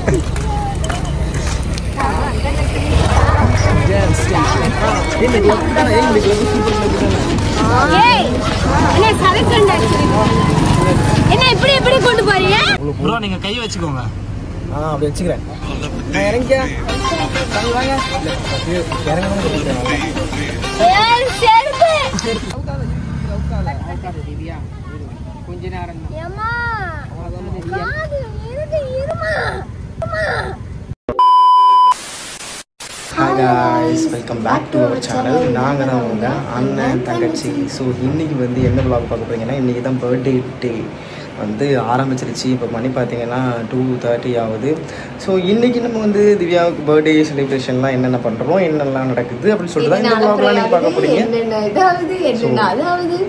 என்ன இப்படி எப்படி கொண்டு போறீங்க ப்ரோ? நீங்க கை வச்சுக்கோங்க. அப்படி வச்சுக்கிறேன். நான் இறங்க வாங்க கொஞ்ச நேரம் hi guys, welcome back to our channel. நாங்கள் தான் உங்க அண்ணன் தங்கச்சி. ஸோ இன்றைக்கி வந்து என்ன vlog பார்க்க போகிறீங்கன்னா, இன்றைக்கி தான் பர்த்டே டே வந்து ஆரம்பிச்சிருச்சு. இப்போ மணி பார்த்தீங்கன்னா 2:30 ஆகுது. ஸோ இன்றைக்கி நம்ம வந்து திவ்யாவுக்கு பர்த்டே செலிப்ரேஷன்லாம் என்னென்ன பண்ணுறோம், என்னெல்லாம் நடக்குது அப்படின்னு சொல்லிட்டு தான் இந்த vlogலாம் நீங்கள் பார்க்க போகிறீங்க.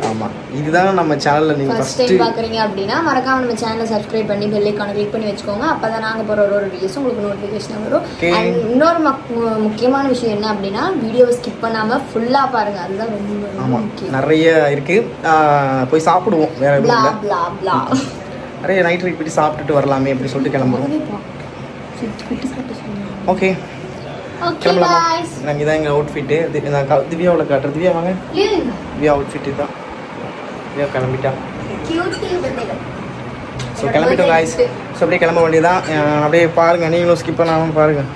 ஆமாம், இதுதான் நம்ம சேனலில் நீங்கள் ஃபஸ்ட்டு பார்க்குறீங்க அப்படின்னா மறக்காம நம்ம சேனலை சப்ஸ்கிரைப் பண்ணி பெல் ஐகானை கிளிக் பண்ணி வச்சுக்கோங்க. அப்போ தான் நாங்கள் போகிற ஒரு வீடியோஸும் உங்களுக்கு நோட்டிஃபிகேஷன் வரும். அண்ட் இன்னொரு முக்கியமான விஷயம் என்ன அப்படின்னா, வீடியோவை ஸ்கிப் பண்ணாமல் ஃபுல்லாக பாருங்கள். அதுதான் ரொம்ப முக்கியம். நிறைய இருக்குது, போய் சாப்பிடுவோம். வேறு எதுவும் நிறைய நைட் ரைட் போய்ட்டு சாப்பிட்டுட்டு வரலாமே அப்படி சொல்லிட்டு கிளம்புறோம். ஓகே, கிளம்பலாமா? நாங்கள் இதான் எங்கள் அவுட்ஃபிட்டு. நான் திவ்யாவில் காட்டுறேன். திவ்யா வாங்க. திவ்யா அவுட்ஃபிட்டு தான். திவ்யா கிளம்பிட்டா. ஸோ கிளம்பிட்டோம் காய்ஸ். ஸோ அப்படியே கிளம்ப வேண்டியதான். அப்படியே பாருங்கள், நீங்களும் ஸ்கிப் பண்ணாமல் பாருங்கள்.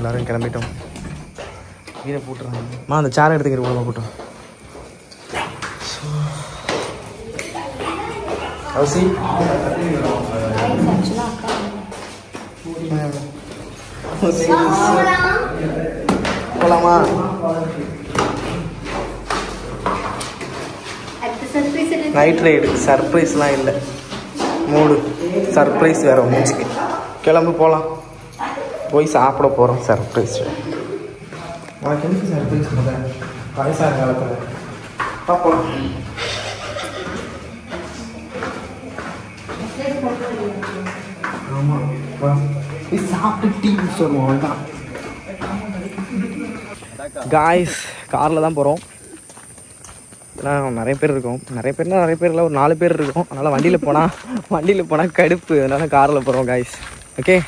எல்லாரும் கிளம்பிட்டோம். கீழே போட்டுறாங்க. அந்த சேரை எடுத்துக்கிற உடம்பு போட்டோம். அவசி போலாமா? நைட் ரைடு சர்ப்ரைஸ்லாம் இல்லை, மூடு சர்ப்ரைஸ் வேற மூச்சுக்கு. கிளம்பு போகலாம். போய் சாப்பிட போகிறோம். சர்ப்ரைஸ். உனக்கு எதுக்கு சர்ப்ரைஸ் முதல் வயசான காலத்தில் பார்ப்போம். ஆமாம், போய் சாப்பிட்டு டீ குடிச்சிடுவோம். அவ்வளோதான் காய்ஸ். காரில் தான் போகிறோம். ஏன்னா நிறைய பேர் இருக்கோம். நிறைய பேரில் ஒரு 4 பேர் இருக்கோம். அதனால் வண்டியில் போனால் கடுப்பு. அதனால் காரில் போகிறோம் காய்ஸ். ஓகே,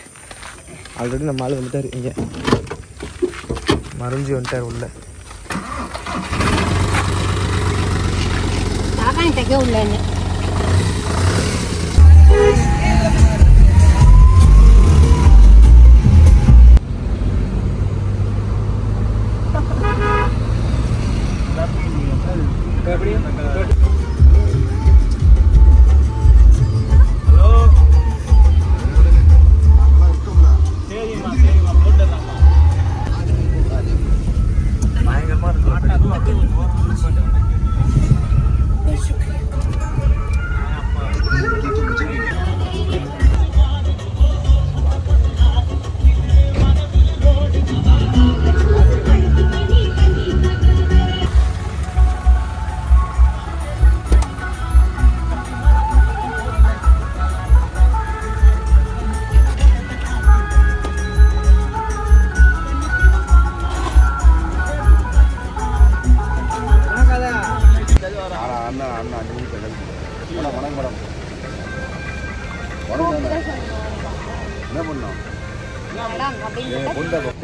ஆல்ரெடி நம்ம ஆள் வந்துட்டார். இங்கே மறைஞ்சி வந்துட்டார் உள்ள.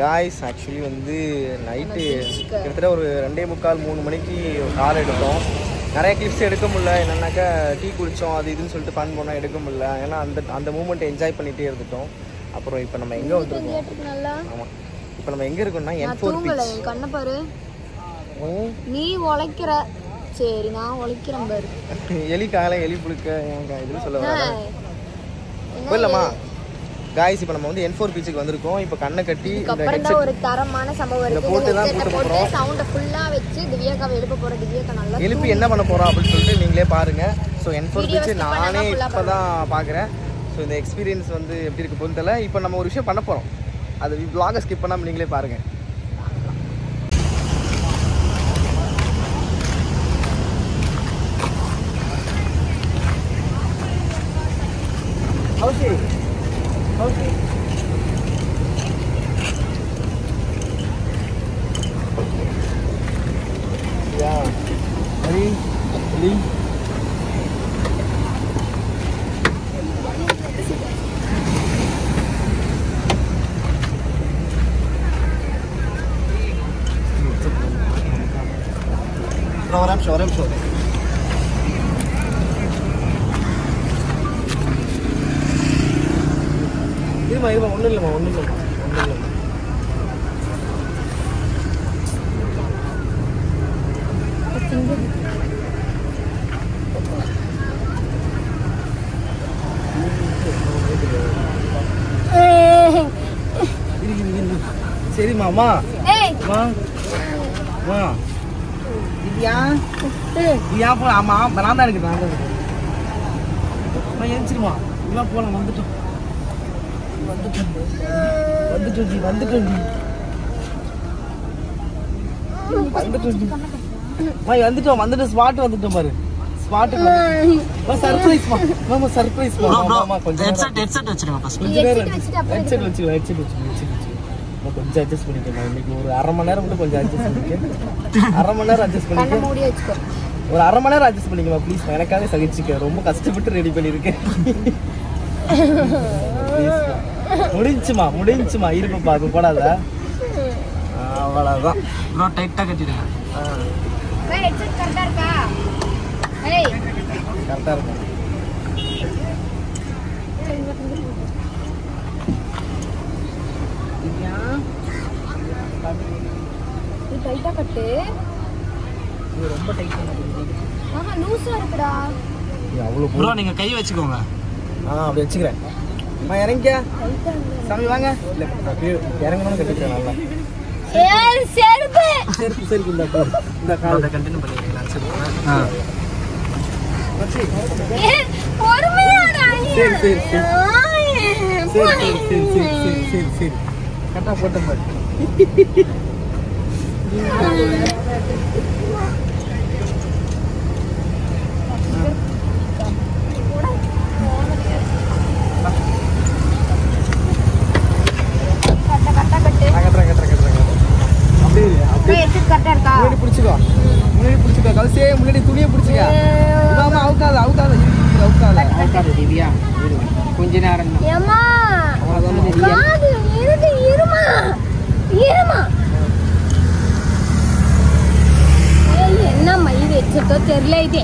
காய்ஸ், ஆக்சுவலி வந்து நைட்டு கிட்டத்தட்ட ஒரு 2:45-3 மணிக்கு கார் எடுத்தோம். நிறைய கிளிப்ஸ் எடுக்க முடியல. என்னன்னாக்கா டீ குடித்தோம், அது இதுன்னு சொல்லிட்டு ஃபன் பண்ணால் எடுக்க முடியல. ஏன்னா அந்த மூமெண்ட்டை என்ஜாய் பண்ணிகிட்டே இருந்துட்டோம். அப்புறம் இப்போ நம்ம எங்கே வந்துருக்கோம்? ஆமாம், இப்போ நம்ம எங்கே இருக்கோம்னா N4 பீச். கண்ணை பாரு, நீ உழைக்கிற. சரி, நான் உழைக்கிறேன் பாரு. எலி காலை எலி புழுக்க இதுன்னு சொல்ல வர போயிடலாமா காய்ஸ்? இப்போ நம்ம வந்து N4 பீச்சுக்கு வந்திருக்கோம். இப்போ கண்ணை கட்டி ஒரு தரமான சம்பவம் இருக்கு. போட்டு சவுண்ட ஃபுல்லா வச்சு திவ்யாக்காவை எழுப்ப போறோம். திவ்யாக்கா நல்லா எழுப்பி என்ன பண்ண போறோம் அப்படின்னு சொல்லிட்டு நீங்களே பாருங்க. ஸோ N4 பீச் நானே இப்போ தான் பார்க்குறேன். ஸோ இந்த எக்ஸ்பீரியன்ஸ் வந்து எப்படி இருக்கு போன்னு தெரியல. இப்போ நம்ம ஒரு விஷயம் பண்ண போகிறோம். அது vlog ஸ்கிப் பண்ணாமல் நீங்களே பாருங்க. ஓகே ஓகே ஒரு நிமிஷம் இருமா ஒன்றும் இல்லைம்மா சரிம்மா அம்மா திவ்யா போ ஆமா நான் தான் இருக்கேன் எழுச்சிருமா இவன் போலாம் வந்துட்டோம் வந்துட்டோம் ஸ்பாட் வந்துட்டோம் பாரு சர்ப்ரைஸ் ஹெட்செட் வச்சிருங்க ஃபர்ஸ்ட் ஹெட்செட் வச்சுக்கலாம் கொஞ்சம் அட்ஜஸ்ட் பண்ணிக்கலாம் இன்னைக்கு ஒரு அரை மணி நேரம் மட்டும் கொஞ்சம் அட்ஜஸ்ட் பண்ணிக்க அரை மணி நேரம் அட்ஜஸ்ட் பண்ணிக்க ஒரு அரை மணி நேரம் அட்ஜஸ்ட் பண்ணிக்கலாம் ப்ளீஸ் எனக்காக சகிச்சுக்க ரொம்ப கஷ்டப்பட்டு ரெடி பண்ணியிருக்கேன் முடிஞ்சுமா இருப்பா அது போடாத அவ்வளோதான் ப்ரோ டைட்டா கட்டிடுங்க கரெக்டாக இருக்கும் டைட்டா கட்டு ரொம்ப டைட்டா லூசா இருக்குடா அவ்வளோ ப்ரோ நீங்க கை வச்சுக்கோங்க அப்படி வச்சுக்கிறேன் இறங்கிக்க சாமி வாங்க இல்லை இறங்கணும்னு கட்டிக்கிறேன் நல்லா செருப்பு இந்த காலை கண்டினியூ பண்ணிக்கிறேன் சரி கரெக்டாக போட்ட மாதிரி முன்னாடி கலசே முன்னாடி துணியை பிடிச்சிக்க அவுக்காத திவ்யா கொஞ்ச நேரம் என்ன மயில் வச்சதோ தெரியல இது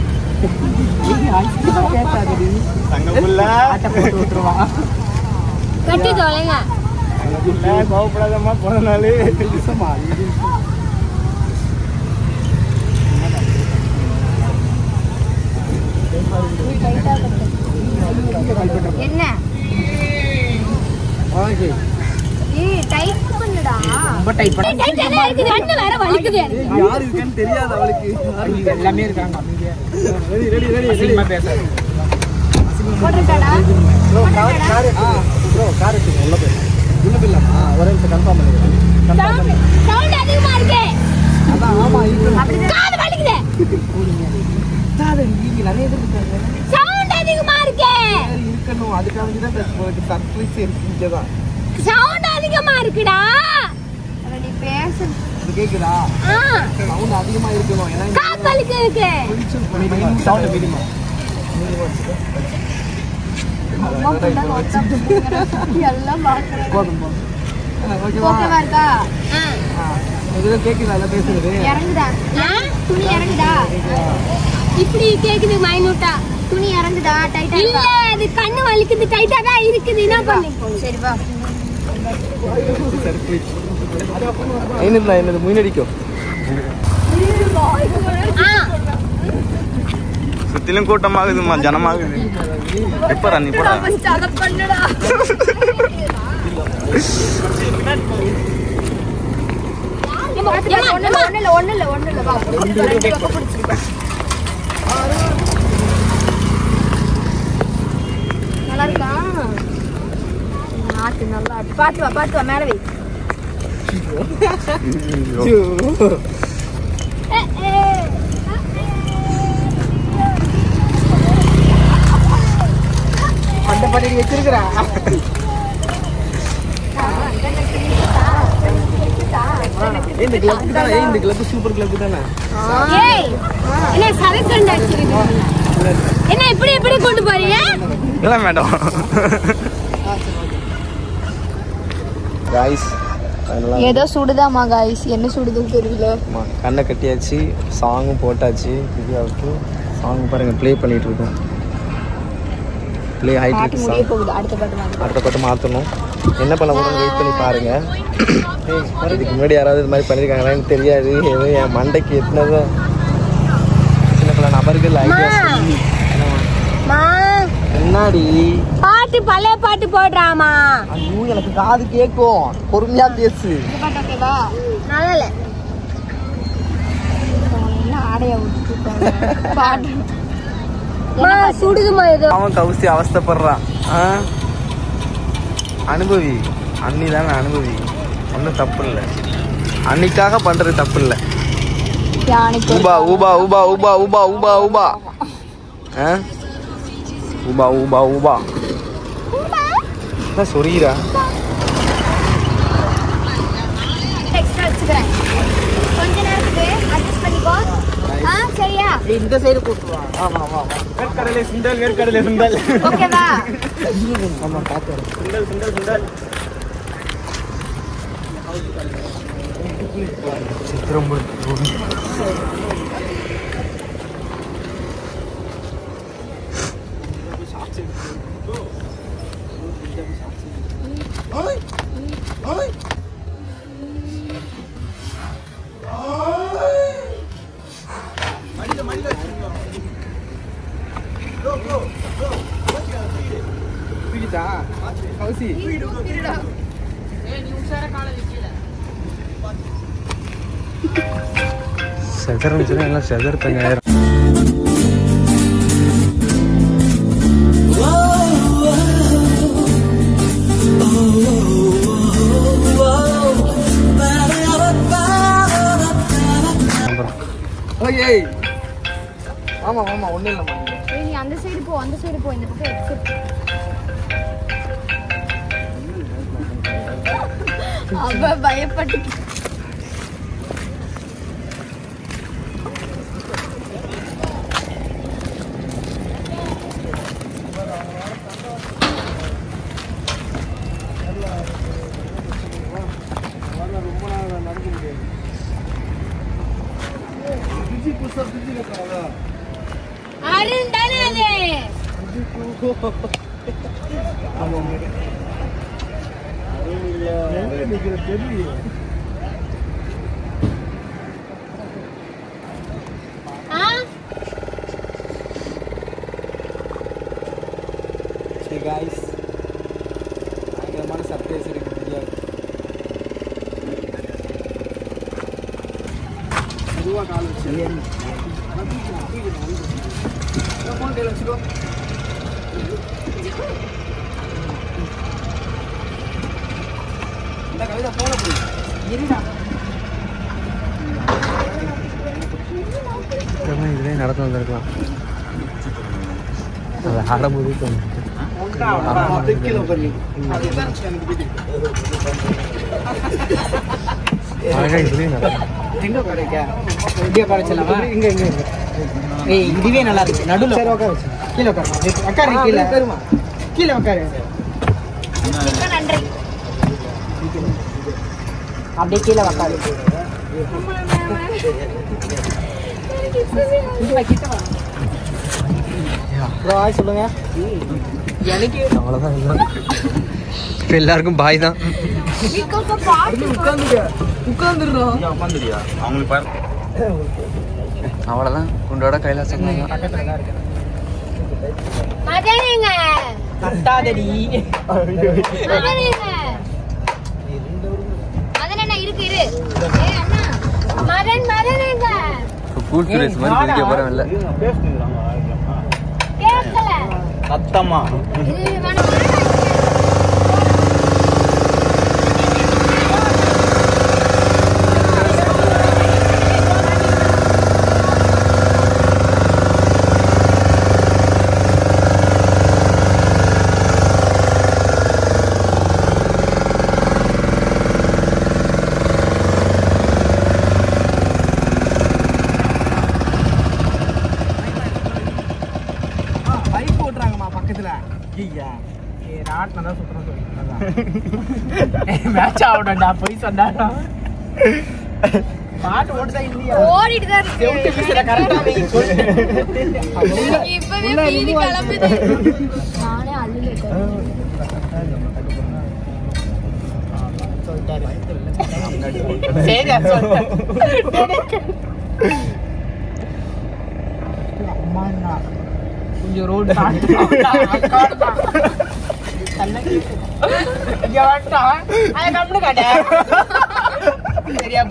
கட்டி தொலைங்க கோவப்படாதம்மா போன நாள் என்ன டைட் பண்ணுடா ரொம்ப டைட் பண்ண கண்ணு வேற வலிக்குது யார் இருக்கன்னு தெரியாது அவளுக்கு எல்லாமே இருக்காங்க ரெடி அசிங்கமா பேசாத போட்டுடா ப்ரோ கார் உள்ள போயிடலாமா ஒரே நிமிஷம் கன்ஃபார்ம் பண்ணிக்கிறேன் சவுண்ட் அதிகமா இருக்கு அதான் ஆமா இருக்கு காது வலிக்குது நிறைய பேர் இருக்காங்க சவுண்ட் அதிகமா இருக்கு இருக்கணும் அதுக்காக தான் சர்ப்ரைஸ் இருக்குதான் சவுண்ட் அதிகமா இருக்குடா நீ பேச இது கேக்குதா சவுண்ட் அதிகமா இருக்கணும் ஏன்னா காது வலிக்கு இருக்கு சவுண்ட் மினிமா எல்லாம் பாக்குறேன் போதும் ஓகேவா இருக்கா இதுல கேக்குதா எல்லாம் பேசுறது இறங்குதா துணி இறங்குதா இப்படி கேக்குது மைனூட்டா துணி இறங்குதா டைட்டா இல்ல அது கண்ணு வலிக்குது டைட்டா தான் இருக்குது என்ன பண்ணி சரி வா என்னது முன்னடிக்கும் சுத்திலும் கூட்டமாகுதுமா ஜனமாகுது எப்ப ரன்னி போடா அத பண்ணுடா ஒண்ணு இல்ல வா நல்லா இருக்கா நாத்து நல்லா பாத்து வா மேல வை அந்த படி வச்சிருக்கா இந்த கிளப் தானே இந்த கிளப் சூப்பர் கிளப் தானே ஏய் என்ன சரக்கு அடிச்சிருக்கீங்க என்ன இப்படி கொண்டு போறீங்க இல்ல மேடம் गाइस அதனால ஏதோ சுடுதாமா காய்ஸ், என்ன சுடுதுன்னு தெரியல. கண்ணை கட்டியாச்சு, சாங்கும் போட்டாச்சு. திவ்யாவுக்கு சாங் பாருங்கள் ப்ளே பண்ணிகிட்டு இருக்கோம். ப்ளே ஆகிட்டு இருக்கு சாங். போகுது, அடுத்த பாட்டு மாற்றணும். என்ன பண்ண போகிறோம் வெயிட் பண்ணி பாருங்கள். இதுக்கு முன்னாடி யாராவது இது மாதிரி பண்ணியிருக்காங்களான்னு தெரியாது. ஏதோ என் மண்டைக்கு எத்தனதோ சின்ன பல நபர்கள் ஐடியா சொல்லி முன்னாடி பாட்டு பழைய பாட்டு போடுறாமா. ஐயோ எனக்கு காது கேட்கும், பொறுமையா பேசு. நல்லா இல்ல, ஆடையா பாட்டு சுடுதுமா. ஏதோ அவன் கவுசி அவஸ்தைப்படுறான். அனுபவி, அண்ணி தானே அனுபவி, ஒன்றும் தப்பு இல்லை. அன்னிக்காக பண்றது தப்பு இல்லை. Uber Uber Uber Uber Uber Uber Uber Uber Uber Uber என்ன சொரீரா? கொஞ்ச நேரத்துக்கு அட்ஜஸ்ட் பண்ணிக்கோ. சரியா? இந்த சைடு கூட்டுவா. ஆமா ஆமா வேர்க்கடலை சுண்டல், வேர்க்கடலை சுண்டல். ஓகேவா? ஆமா பாத்து சுண்டல் சுண்டல் சுண்டல். சித்திரம் செதறச்சுன்னா எல்லாம் செதறத்தங்க. ஆமா ஆமா ஒண்ணு இல்லம்மா. நீ அந்த சைடு போ, அந்த சைடு போ, இந்த பக்கம் எக்ஸிட். அவ பயப்பட்டு அருண் தானே அது. guys, பயங்கரமான சர்ப்ரைஸ் இருக்கு. மெதுவா கால் வச்சு ஃபோன் கையில் வச்சுக்கோ. இந்த கவிதை போன போய் இருடா. இதுலேயே நடந்து வந்திருக்கலாம். அது ஆரம்பம் இதுவே நல்லா இருக்கு. நடுவில் கீழே உட்காரு, கீழே கீழே உட்காரு. அப்படியே கீழே உட்காரு. சொல்லுங்க. எனக்கு அவ்வளோதான். இப்போ எல்லாருக்கும் பாய் தான். அவ்வளோதான். குண்டோட கைலாசம் கூட்டு ரேஸ் மாதிரி குதிக்க போறோம். இல்லை சத்தமா மேட்ச் ஆகணும்டா போய் சொன்னாடா பாட்டு ஓடுதா இல்லையா ஓடிட்டு தான் இருக்கு. செவுட்டு பீஸ்ல கரெக்டா வை சொல்லு இப்பவே பீதி கிளம்புது. நானே அள்ளிட்டேன். சரி அது சொல்லிட்டேன் அம்மா கொஞ்சம் ரோடு இங்க வந்துட்டா அதை கம்னு காட்ட சரியா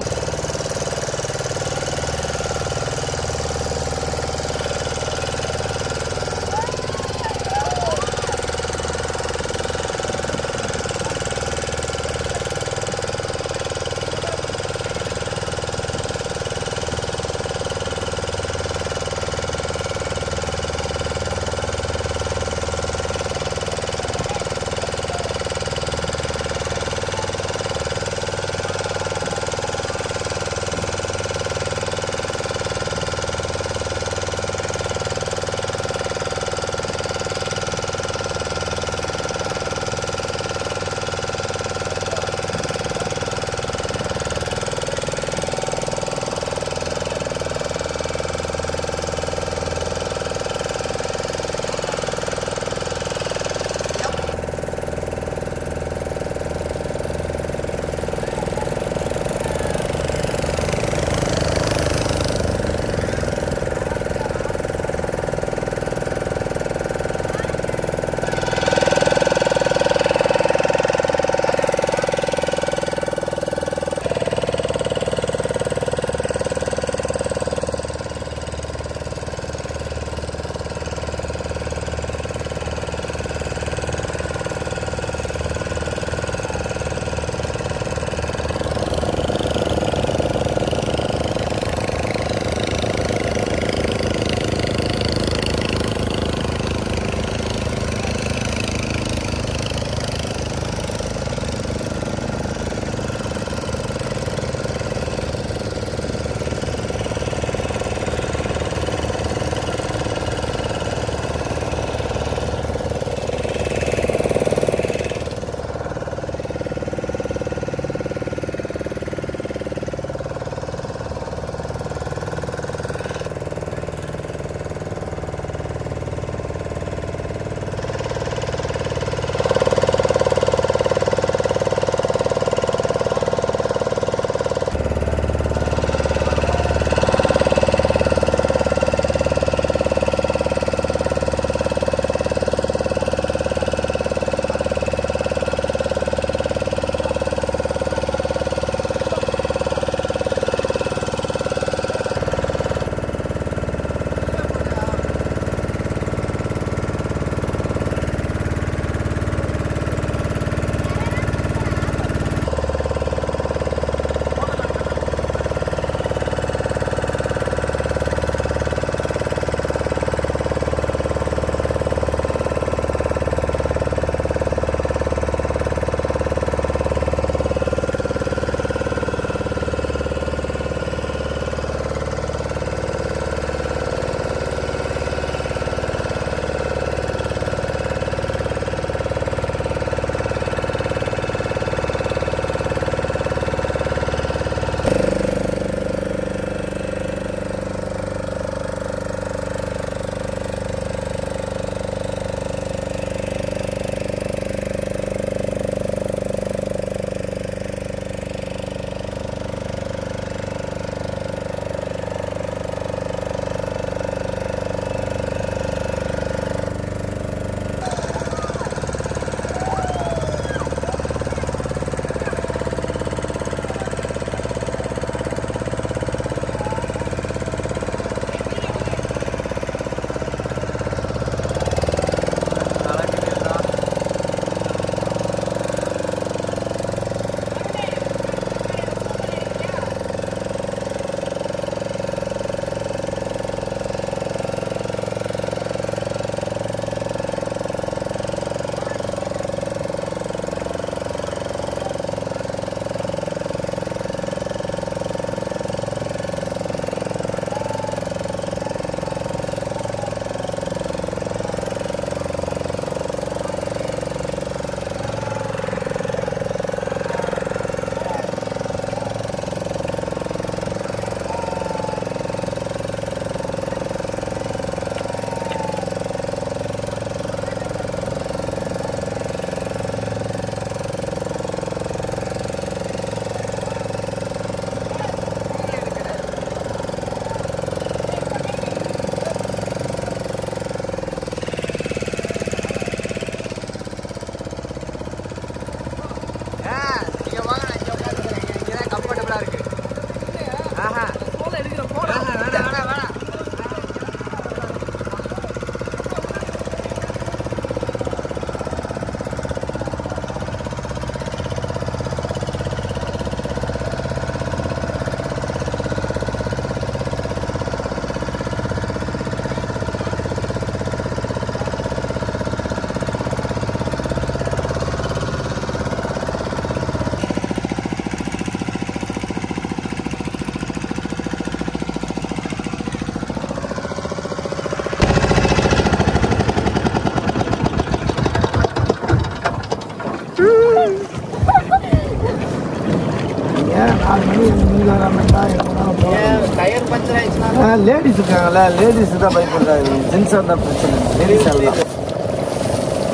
டயர் பஞ்சர் ஆயிடுச்சுன்னா லேடிஸ் இருக்காங்கல்ல, லேடிஸ் தான் பயப்படுறாங்க. ஜென்ஸாக தான் பிரச்சனை. லேடிஸ் எல்லாம்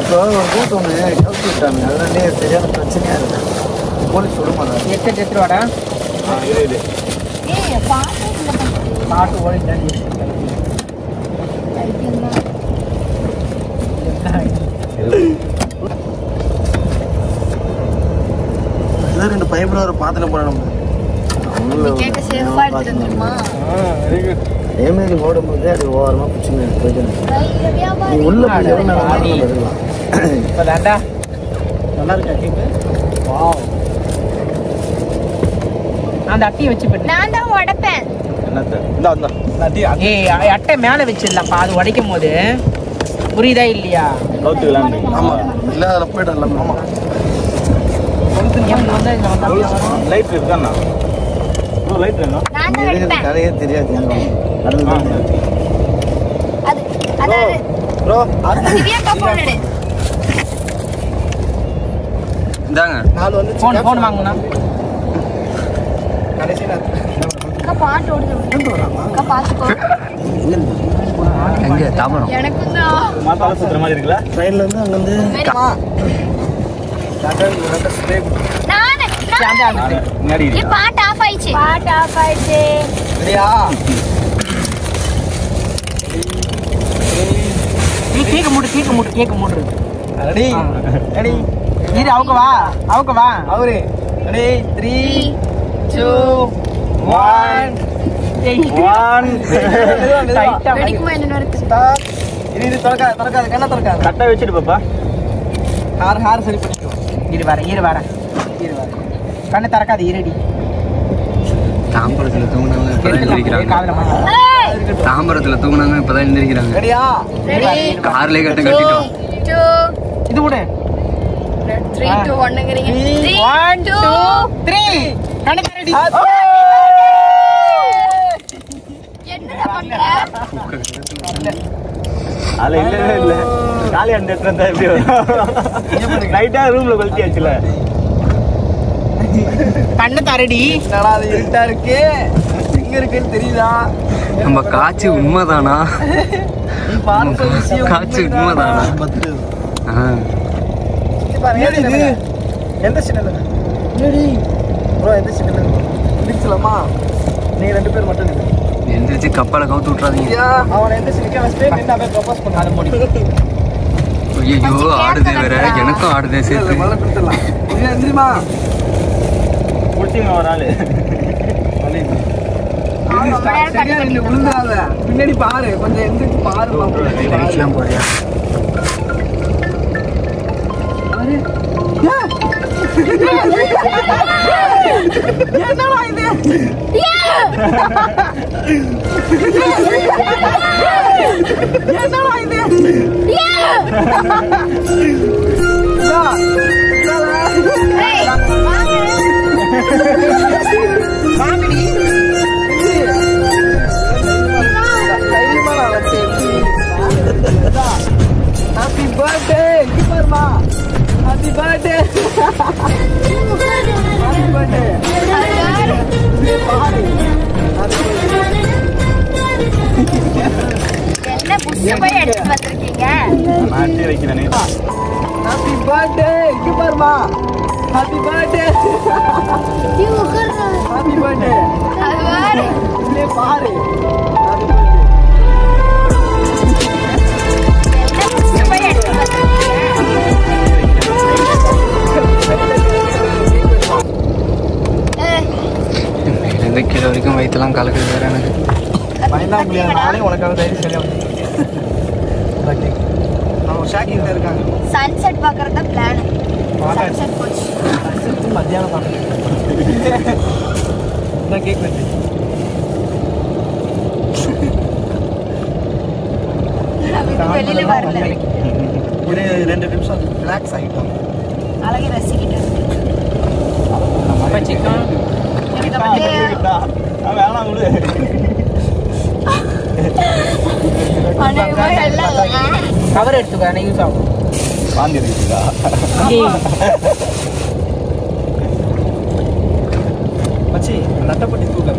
இப்போ ஒரு கூட்டு ஒன்று கவுத்து விட்டாங்க. அதனாலே சரியான பிரச்சனையாக இருக்கு. போலீஸ் சொல்ல மாட்டாங்க. எடுத்துட்டு வாடா. இது பாட்டு ஓடி தாண்டி ரெண்டு பயப்பட ஒரு பாத்திர போடணும். அதேமாரி ஓடும்போது அது ஓரமாக பிடிச்சிங்க போயிட்டு உள்ள நல்லா இருக்கா கேக்கு? அந்த அட்டையை வச்சு போட்டு நான் தான் உடைப்பேன். ஏய் அட்டை மேல வச்சிடலாம்ப்பா. அது உடைக்கும் போது புரியுதா இல்லையா? ஆமாம் இல்லை அதில் போய்ட்டு ஆமாம் லைட் இருக்காண்ணா. லைட் வேணும். நான் தான் எடுப்பேன். கதையே தெரியாது. அது அதாவது ப்ரோ திவ்யாக்கா போன் எடு. இந்தாங்க ஃபோன் வாங்கண்ணா. அக்கா பாட்டு ஓடுது. அக்கா பாத்துக்கோ. எங்க தாமரம் எனக்கும் தான். மாத்தால சுத்துற மாதிரி இருக்குல்ல. ட்ரெயின்ல இருந்து அங்க வந்து முன்னாடி பாட்டு ஆஃப் ஆயிடுச்சு. பாட்டு ஆஃப் ஆயிடுச்சு. சரியா? நீ கேக்க மூடு. ரெடி ரெடி இரு அவுக்க வா. அவரு ரெடி 3 2 1 வெடிக்குமா என்ன இருக்கு? இது திறக்காது கண்ணை திறக்காது. கட்டை வச்சுட்டு பாப்பா. ஹார் சரி பண்ணிக்கோ. இரு வரேன். கண்ணை திறக்காது. இருடி. தாம்பரத்துல தூங்கினவங்க இப்பதான் எழுந்திருக்கிறாங்க. காதுல மாட்டா. தாம்பரத்துல தூங்கினவங்க இப்பதான் எழுந்திருக்கிறாங்க. ரெடியா? ரெடி கார்லயே கட்டிட்டோம். 2 இது விடு. 3 2 1ங்கறீங்க. 1 2 3 கண்ணை திறடி. என்னடா பண்ற? அது இல்ல காலி அந்த இடத்துல இருந்தா எப்படி வரும்? லைட்டா ரூம்ல கொளுத்தியாச்சுல. கண்ணை தரடி. என்னடா அது இருட்டா இருக்கு. எங்க இருக்குன்னு தெரியுதா? நம்ம காட்சி உண்மைதானா? நீ பார்த்த விஷயம் காட்சி உண்மைதானா? எந்த சின்னல ப்ரோ எந்த சின்னல பிடிச்சலாமா? நீங்க ரெண்டு பேர் மட்டும் நில்லுங்க. எந்திரிச்சு கப்பலை கவுத்து விட்டுறாதீங்க. அவனை எந்த சினிக்க வச்சுட்டு நின்று அப்படியே ப்ரொபோஸ் பண்ண. அதை முடி. ஐயோ ஆடுதே வேற. எனக்கும் ஆடுதே சேர்த்து. முதல்ல கொடுத்துடலாம். எந்திரிமா குடிச்சிங்க ஒரு ஆளு. சரியா நின்று விழுந்துடாத. பின்னாடி பாரு கொஞ்சம் எந்திரிச்சு பாரு. போறியா? என்னடா இது? என்னடா இது? ஏய் வாங்கடி. Happy birthday. பாருமா. Happy birthday. Happy birthday. பாரு. என்ன புஷ் போய் எடுத்து வந்திருக்கீங்க? மாட்டி வைக்கிறேனே. Happy birthday. பாருமா. Happy birthday. Happy birthday. அது பாரு. இங்கே பாரு. Happy birthday. என்ன புஷ் போய் எடுத்து வந்திருக்கீங்க? எந்த கீழே வரைக்கும் வயிற்றுலாம் கலக்குது வேற எனக்கு. பயந்தா முடியாது. நானே உனக்காக தைரியம் சரியா வந்து அவங்க ஷாக்கிங் இருக்காங்க. Sunset பார்க்கறதா plan. சன்செட் போச்சு. மத்தியானம் பார்க்கணும். நான் கேக் வெட்டு. வெளியில வரல. ஒரு 2 நிமிஷம் ரிலாக்ஸ் ஆகிட்டோம். அழகை ரசிக்கிட்டு சிக்கன் வேணாம் விடு. கவர் எடுத்துக்க. யூஸ் ஆகும். வாந்தி இருக்குதா? நட்டப்பட்டி தூக்க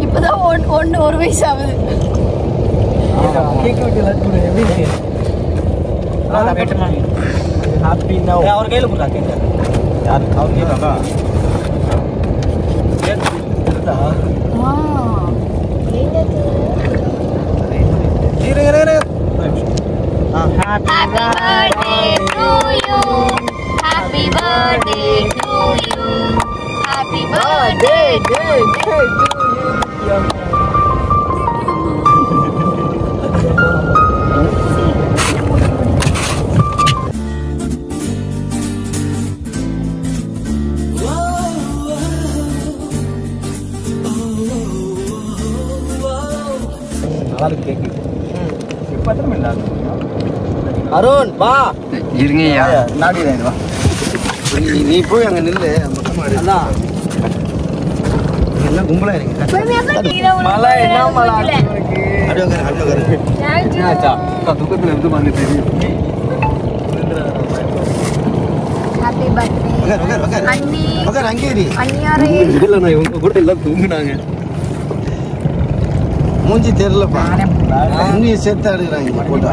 இப்பதான் ஒரு வயசு ஆகுது. கேட்க வேண்டிய லட்டு எப்படி இருக்கு? Happy now. அவர் கையில் கொடுத்தா கேட்க யார் அவர் கேட்டாங்க Happy birthday to you. Happy birthday to you. Happy birthday to you. நல்லா இருக்கு கேக்கு. இப்போ எத்தனை மணி நேரம்? அருண் வா. இருங்கய்யா. நாடி வா. நீ போய் அங்கே நில்லு. அதான் எல்லாம் கும்பலாக இருக்கு. மழை என்ன மழை? அப்படியே உட்காரு, அப்படியே உட்காரு. என்னாச்சா? துக்கத்தில் இருந்து வந்து தெரியும். Happy birthday. உட்காரு, உட்காரு, உட்காரு. அண்ணி. உட்காரு, அங்கே இரு. அண்ணியாரே. இல்லை நான் இவங்க கூட எல்லாம் தூங்குனாங்க. மூஞ்சி தெரியலப்பா. மூஞ்சியை சேர்த்து அடுக்கிறாங்க போட்டா.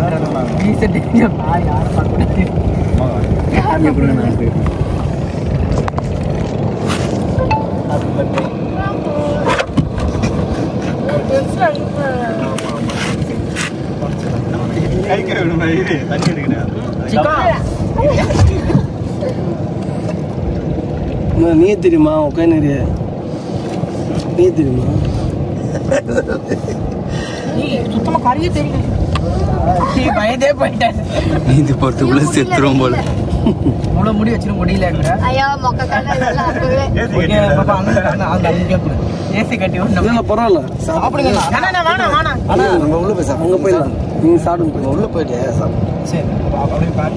நீ தெரியுமா உட்காந்து நீ தெரியுமா சுத்தமா கறியே தெரியும். பயந்தே போயிட்டேன். இது பொறுத்துக்குள்ள செத்துரும் போல. முளை முடி வச்சிட முடியல. ஐயா மொக்க கண்ணு ஏசி கட்டி இல்லை பரவாயில்ல சாப்பிடுங்க. வேணாம். ஆனா நம்ம உள்ள போய் அங்கே போயிடலாம். நீங்கள் சாப்பிடுங்க. உள்ள போயிட்டு சாப்பிடு. சரி அப்படியே பாரு.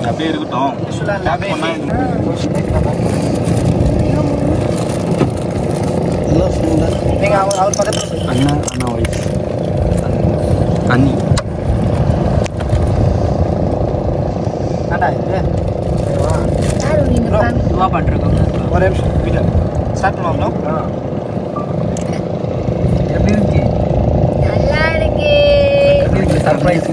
அப்படியே இருக்கட்டும். எல்லாம் சொல்லுங்க. அவர் பக்கத்தில் அண்ணா வயசு அண்ணி இதுவா பண்றோம். ஒரே நிமிஷம் வீட்டில் ஸ்டார்ட் பண்ணுவாங்களோ? எப்படி இருக்கு? நல்லா இருக்கு. சர்ப்ரைஸ்.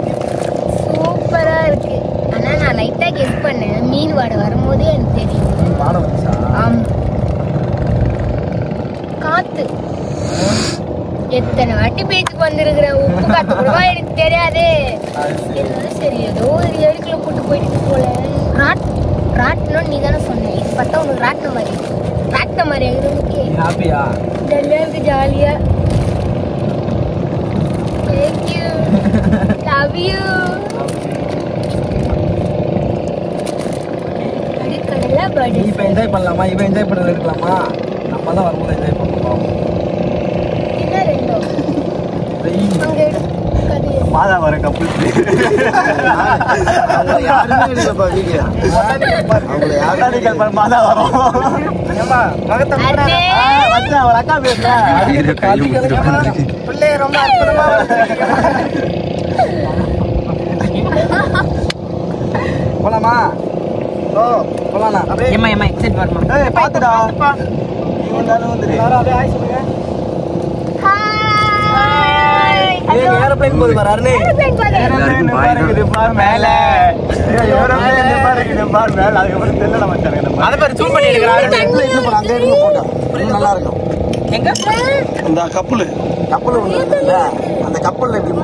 சூப்பரா இருக்கு. ஆனா நான் லைட்டா கெஸ் பண்ணேன். மீன் வாடை வரும்போதே எனக்கு தெரியும். பாடம் வந்துச்சா? ஆமா. காத்து எத்தனை வாட்டி பேச்சுக்கு வந்திருக்கிறேன். உப்பு காத்து கூடவா எனக்கு தெரியாது. இருந்தாலும் சரி ஏதோ ஒரு எழுக்குல கூட்டு போயிட்டு போல. ராட்டினம் நீ தானே சொன்ன. இது பார்த்தா உனக்கு ராட்டினம் மாதிரி எங்களுக்கு ஹாப்பியா? நல்லா இருக்கு ஜாலியா. தேங்க்யூ. Love you. அடுக்கடல படி. இப்போ என்ஜாய் பண்ணலாமா? இப்போ என்ஜாய் பண்ணது இருக்கலாமா? நம்ம தான் வரும்போது என்ஜாய் பண்ணுவோம். என்ன ரெண்டோ அங்க எடுக்காது. மாதா வர கப்பல் யாருமே இல்லைப்பா வீடியோ. அவங்கள யாரும் மாதா வரும். அவள் அக்கா பிள்ளை ரொம்ப அற்புதமா போலாமா? ஓ போலாண்ணா. ஏமா எக்ஸைட் வரமா? பாத்துடா அப்படியே ஆய் சொல்லுங்க. ஹாய். ஏரோப்ளேன் போது பாரு அருணே. ஏரோப்ளேன் பாரு. பாரு மேல. ஏரோப்ளேன் பாரு மேல. அதுக்கு தெரியல மச்சான். அத பாரு ஜூம் பண்ணி எடுக்கறாங்க. அங்கே இருந்து போட்டா நல்லா இருக்கும். எங்க? அந்த கப்பல் ஒன்று இருக்குல்ல, அந்த கப்பலில் எப்படி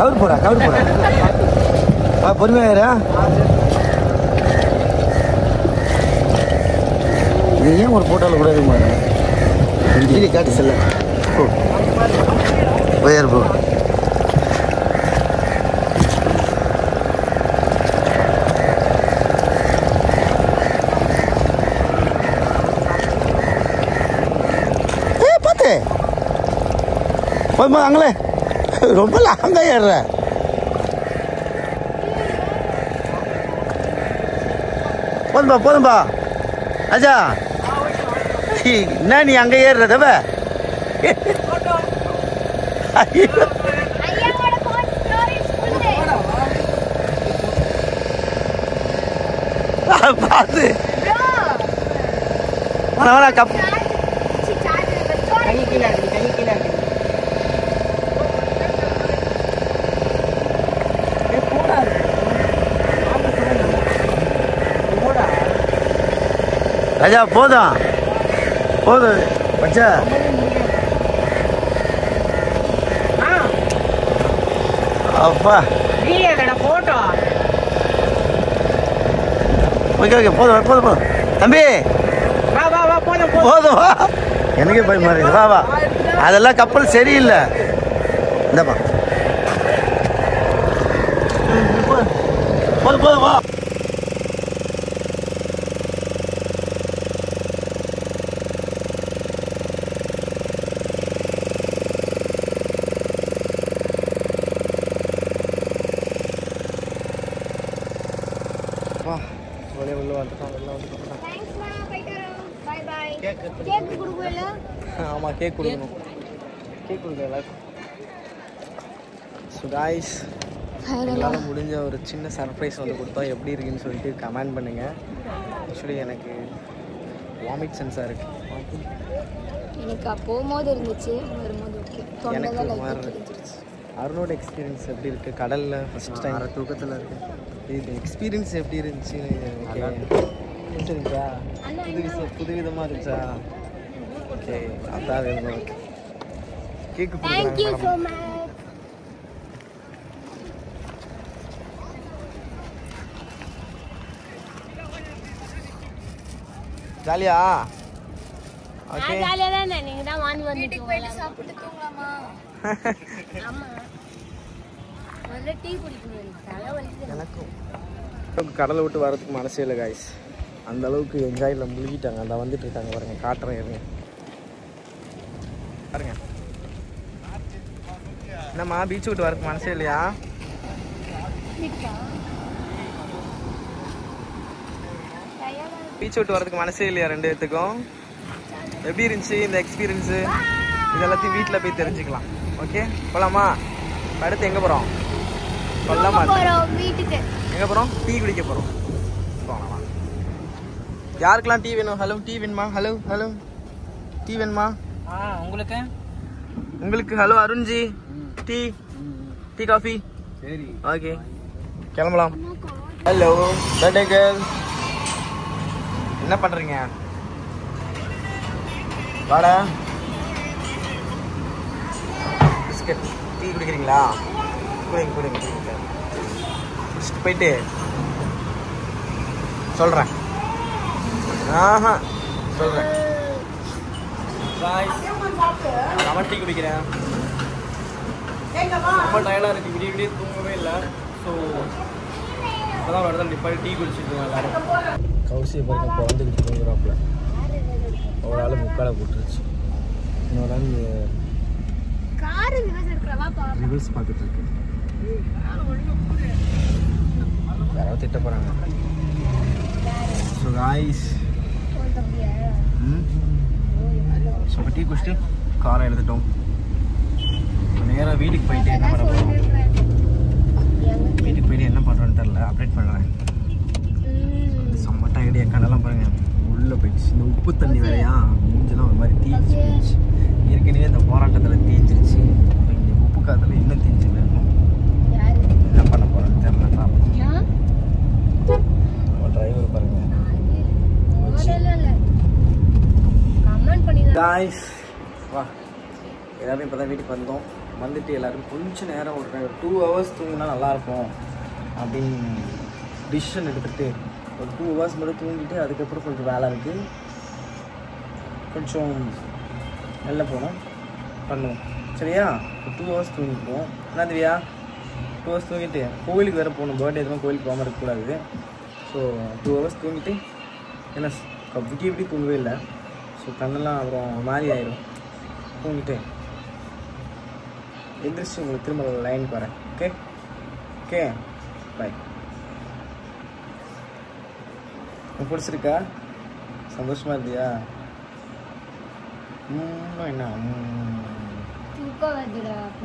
கவுர் போடா பொறுமையா இது ஏன் ஒரு போட்டோவில் கூட இருக்க மாட்டேன் காட்டு செல்ல போயார் போ பார்த்து போதுமா அங்களே ரொம்ப லாங்கா ஏறுற போதும்பா அஜா என்ன நீ அங்கே ஏறுறதவ பார்த்து கப் ராஜா போதும் பச்சா அப்பா போட்டோ ஓகே போதும் தம்பி போதும் வா எனக்கே பயமா இருக்கு வா அதெல்லாம் கப்பல் சரியில்லை இந்தப்பா போதும் வா ஆமாம் கேக் கொடுக்கணும் ஸோ காய்ஸ் எங்களால் முடிஞ்ச ஒரு சின்ன சர்ப்ரைஸ் வந்து கொடுத்தோம் எப்படி இருக்குன்னு சொல்லிட்டு கமெண்ட் பண்ணுங்கள். ஆக்சுவலி எனக்கு வாமிட் சென்ஸாக இருக்குது. எனக்கு போகும்போது இருந்துச்சு, வரும்போது ஓகே. எனக்கு அருணோட எக்ஸ்பீரியன்ஸ் எப்படி இருக்குது? கடலில் ஃபஸ்ட் டைம் தூக்கத்தில் இருக்குது. இது எக்ஸ்பீரியன்ஸ் எப்படி இருந்துச்சு? இருந்துச்சா புதுவிதமாக இருந்துச்சா? ஓகே அதான் வேணும். கேக்கு கொடுக்குறாங்க. ஜாலியா? ஓகே ஜாலியா தான். நீங்க தான் வாங்கி வந்துட்டு போய் சாப்பிட்டு தூங்கலாமா? ஆமா. முதல்ல டீ குடிக்கணும். தலைவலிக்குது எனக்கும். கடலை விட்டு வரதுக்கு மனசே இல்லை காய்ஸ். அந்த அளவுக்கு என்ஜாயில் முழுகிட்டாங்க. அந்த வந்துட்டு இருக்காங்க பாருங்க, காட்டுறேன் இருங்க பாருங்க. என்னம்மா பீச் விட்டு வரதுக்கு மனசே இல்லையா? பீச் விட்டு வரதுக்கு மனசே இல்லையா ரெண்டு பேர்த்துக்கும்? எப்படி இருந்துச்சு இந்த எக்ஸ்பீரியன்ஸு? இது எல்லாத்தையும் வீட்டில் போய் தெரிஞ்சுக்கலாம். ஓகே போகலாமா? அடுத்து எங்கே போகிறோம்? சொல்லலாமா? வீட்டுக்கு. எங்கே போகிறோம்? டீ குடிக்க போகிறோம். போகலாமா? யாருக்கெல்லாம் டீ வேணும்? ஹலோ டீ வேணுமா? ஹலோ ஹலோ டீ வேணுமா? உங்களுக்கு hello Arunji tea tea coffee. சரி ஓகே கிளம்பலாம். ஹலோ பர்த்டே கேர்ள், என்ன பண்ணுறீங்க? வாடா. Biscuit tea குடிக்கிறீங்களா? குடிங்க குடிங்க குடிங்க. குடிச்சிட்டு போயிட்டு சொல்கிறேன். ஆஹா சொல்கிறேன். நான் டீ குடிக்கிறேன். ரொம்ப டயர்டாக இருக்குது, விடிய விடிய தூங்கவே இல்லை. ஸோ அப்போதான் ஒரு இடத்துல நிப்பாடி டீ குடிச்சிட்டு எல்லாரும். கௌசியை பாருங்க பிறந்துக்கிட்டு தூங்குறாப்புல. ஒரு ஆள் முக்காலை போட்டுருச்சு, இன்னொரு ஆள் ரிவர்ஸ் பார்த்துட்டு இருக்கு. யாராவது திட்ட போகிறாங்க. ஸோ காய்ஸ் ஸோ டீ குடிச்சிட்டு காரை எடுத்துட்டோம். நேராக வீட்டுக்கு போயிட்டு என்ன பண்ண போகிறோம்? வீட்டுக்கு போயிட்டு என்ன பண்ணுறோன்னு தெரில, அப்டேட் பண்ணுறேன். செம்ம டயர்டியாக கண்ணெல்லாம் பாருங்கள் உள்ளே போயிடுச்சு. இந்த உப்பு தண்ணி வேறையா மூஞ்செல்லாம் ஒரு மாதிரி தீஞ்சு போயிடுச்சு. ஏற்கனவே இந்த போராட்டத்தில் தீஞ்சிருச்சு. இந்த உப்பு காற்றுல இன்னும் தீஞ்சுன்னு இருக்கும். என்ன பண்ண போகிறோன்னு தெரில. நம்ம டிரைவர் பாருங்கள். காய்ஸ் வா எல்லாரும் இப்போ தான் வீட்டுக்கு வந்தோம். வந்துட்டு எல்லோரும் கொஞ்சம் நேரம் ஒரு 2 hours தூங்கினா நல்லாயிருக்கும் அப்படின்னு டிசிஷன் எடுத்துகிட்டு ஒரு 2 hours மட்டும் தூங்கிட்டு அதுக்கப்புறம் கொஞ்சம் வேலை இருக்குது, கொஞ்சம் வெளில போனோம் பண்ணுவோம். சரியா? ஒரு 2 hours தூங்கிப்போம். என்ன திவ்யா? 2 hours தூங்கிட்டு கோவிலுக்கு வேறு போகணும். பர்த்டே எதுவும் கோவிலுக்கு போகாமல் இருக்கக்கூடாது. ஸோ 2 hours தூங்கிட்டு என்ன இப்படி தூங்கவே இல்லை. ஸோ கண்ணெல்லாம் அப்புறம் மாதிரி ஆயிடும். தூங்கிட்டு எந்திரிச்சு உங்களுக்கு திரும்ப லைனுக்கு வரேன். Okay okay bye. உங்களுக்கு பிடிச்சிருக்கா? சந்தோஷமாக இருந்தியா? என்ன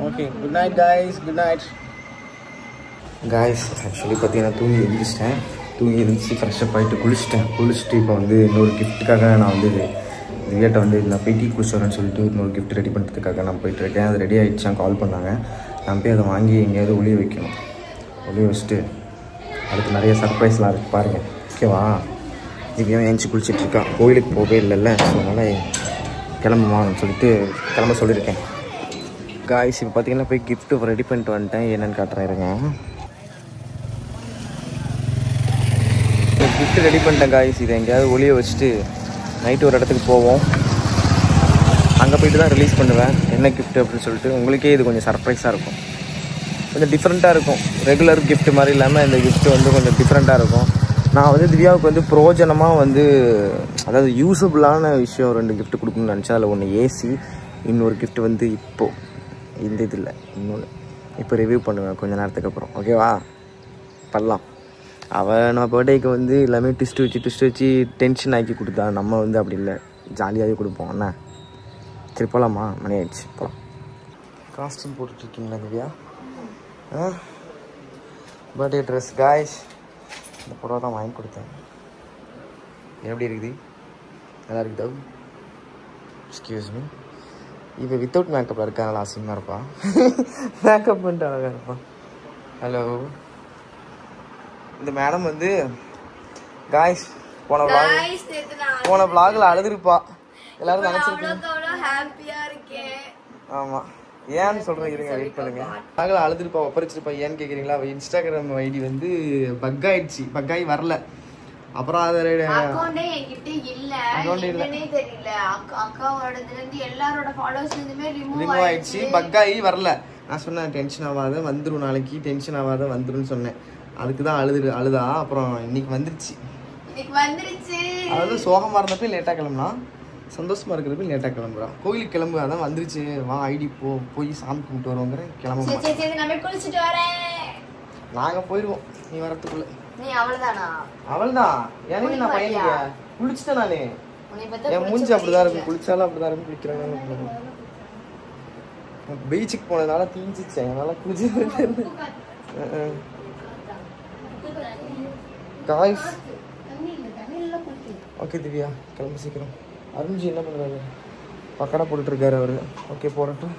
okay. Good night guys. Good night guys. Actually பார்த்தீங்கன்னா தூங்கி எழுந்திரிச்சு ஃப்ரெஷ்ஷப் ஆகிட்டு குளிச்சுட்டு இப்போ வந்து இன்னொரு கிஃப்ட்டுக்காக நான் வந்து திவ்யாட்ட வந்து நான் போய் டீ குடிச்சிடுறேன்னு சொல்லிட்டு இன்னொரு கிஃப்ட் ரெடி பண்ணுறதுக்காக நான் போயிட்டுருக்கேன். அது ரெடி ஆகிடுச்சான், கால் பண்ணாங்க. நான் போய் அதை வாங்கி எங்கேயாவது ஒளிய வைக்கணும். ஒளிய வச்சுட்டு அதுக்கு நிறைய சர்ப்ரைஸ்லாம் இருக்குது பாருங்கள். ஓகேவா? திவ்யா ஏஞ்சி குளிச்சிட்ருக்கா. கோயிலுக்கு போகவே இல்லைல்ல, ஸோ அதனால் கிளம்புவான்னு சொல்லிட்டு கிளம்ப சொல்லியிருக்கேன். காய்ஸ் இப்போ பார்த்தீங்கன்னா போய் கிஃப்ட்டு ரெடி பண்ணிட்டு வந்துட்டேன். என்னென்னு காட்டுறேன் இருங்க. கிஃப்ட்டு ரெடி பண்ணிட்டேன் காய்ஸ். இதை எங்கேயாவது ஒளிய வச்சுட்டு நைட்டு ஒரு இடத்துக்கு போவோம். அங்கே போய்ட்டு தான் ரிலீஸ் பண்ணுவேன் என்ன கிஃப்ட் அப்படின்னு சொல்லிட்டு. உங்களுக்கே இது கொஞ்சம் சர்ப்ரைஸாக இருக்கும், கொஞ்சம் டிஃப்ரெண்ட்டாக இருக்கும். ரெகுலர் கிஃப்ட் மாதிரி இல்லாமல் இந்த கிஃப்ட்டு வந்து கொஞ்சம் டிஃப்ரெண்ட்டாக இருக்கும். நான் வந்து திவ்யாவுக்கு வந்து பிரோஜனமாக வந்து அதாவது யூஸபுளான விஷயம் 2 கிஃப்ட் கொடுக்கணும்னு நினச்சேன். அதில் ஒன்று ஏசி, இன்னொரு கிஃப்ட் வந்து இப்போது இந்த இதில் இன்னொன்று இப்போ ரிவ்யூ பண்ணுவேன் கொஞ்சம் நேரத்துக்கு அப்புறம். ஓகேவா? பண்ணலாம். அவள் நம்ம பர்த்டேக்கு வந்து எல்லாமே ட்விஸ்ட் வச்சு டென்ஷன் ஆக்கி கொடுத்தா. நம்ம வந்து அப்படி இல்லை, ஜாலியாகவே கொடுப்போம். அண்ணா சரி போகலாமா? மணி ஆயிடுச்சு, போகலாம். காஸ்டியூம் போட்டுட்ருக்கீங்களா திவ்யா? Birthday dress guys. இந்த புடவை தான் வாங்கி கொடுத்தேன். எப்படி இருக்குது? நல்லா இருக்குதா? Excuse me. இப்போ வித்தவுட் மேக்கப்பில் இருக்கா, நல்லா அசிங்கமாக இருப்பா. மேக்கப் பண்ணிட்டு அழகாக இருப்பான். ஹலோ. இந்த மேடம் வந்து காய்ஸ் போன vlogல அழுதுருப்பா. எல்லாரும் நினைச்சிருக்கீங்க. ஆமா, ஏன்னு சொல்றேன் இருங்க, வெயிட் பண்ணுங்க. vlogல அழுதுருப்பா, ஒப்பரிச்சிருப்பா. ஏன்னு கேக்குறீங்களா? அவ இன்ஸ்டாகிராம் ஐடி வந்து பக் ஆகி வரல. அப்புறம் அது அக்கவுண்டே என்கிட்ட இல்ல, என்னன்னே தெரியல. அக்காவோடதுல இருந்து எல்லாரோட ஃபாலோவர்ஸ் இருந்துமே ரிமூவ் ஆயிடுச்சு, பக் ஆகி வரல. நான் சொன்னேன் டென்ஷன் ஆகாத, வந்துரும் நாளைக்கு, டென்ஷன் ஆகாத வந்துருன்னு சொன்னேன். அதுக்கு தான் அழுதா. அப்புறம் இன்னைக்கு வந்துருச்சு. அதாவது சோகமாக இருந்தப்ப லேட்டாக கிளம்புனா, சந்தோஷமாக இருக்கிறப்ப லேட்டாக கிளம்புறான். கோயிலுக்கு கிளம்பு, அதான் வந்துருச்சு, வா ஐடி போய் சாமி கும்பிட்டு வருவோங்கிற கிளம்ப. நாங்கள் போயிடுவோம் நீ வரத்துக்குள்ள. நீ அவள்தானா? அவள்தான். எனக்கு நான் பையனுங்க குளிச்சுட்டேன் நானு. என் மூஞ்சி அப்படிதான் இருக்கும், குளிச்சாலும் அப்படிதான் இருக்கும், குளிக்கிறாங்க. பீச்சுக்கு போனதுனால தீஞ்சிச்சேன், அதனால குளிச்சு. காய்ஸ் ஓகே திவ்யா கிளம்பு சீக்கிரம். அருண்ஜி என்ன பண்ணுறாரு? பக்கடா போட்டுட்ருக்காரு அவர். ஓகே போடட்டும்.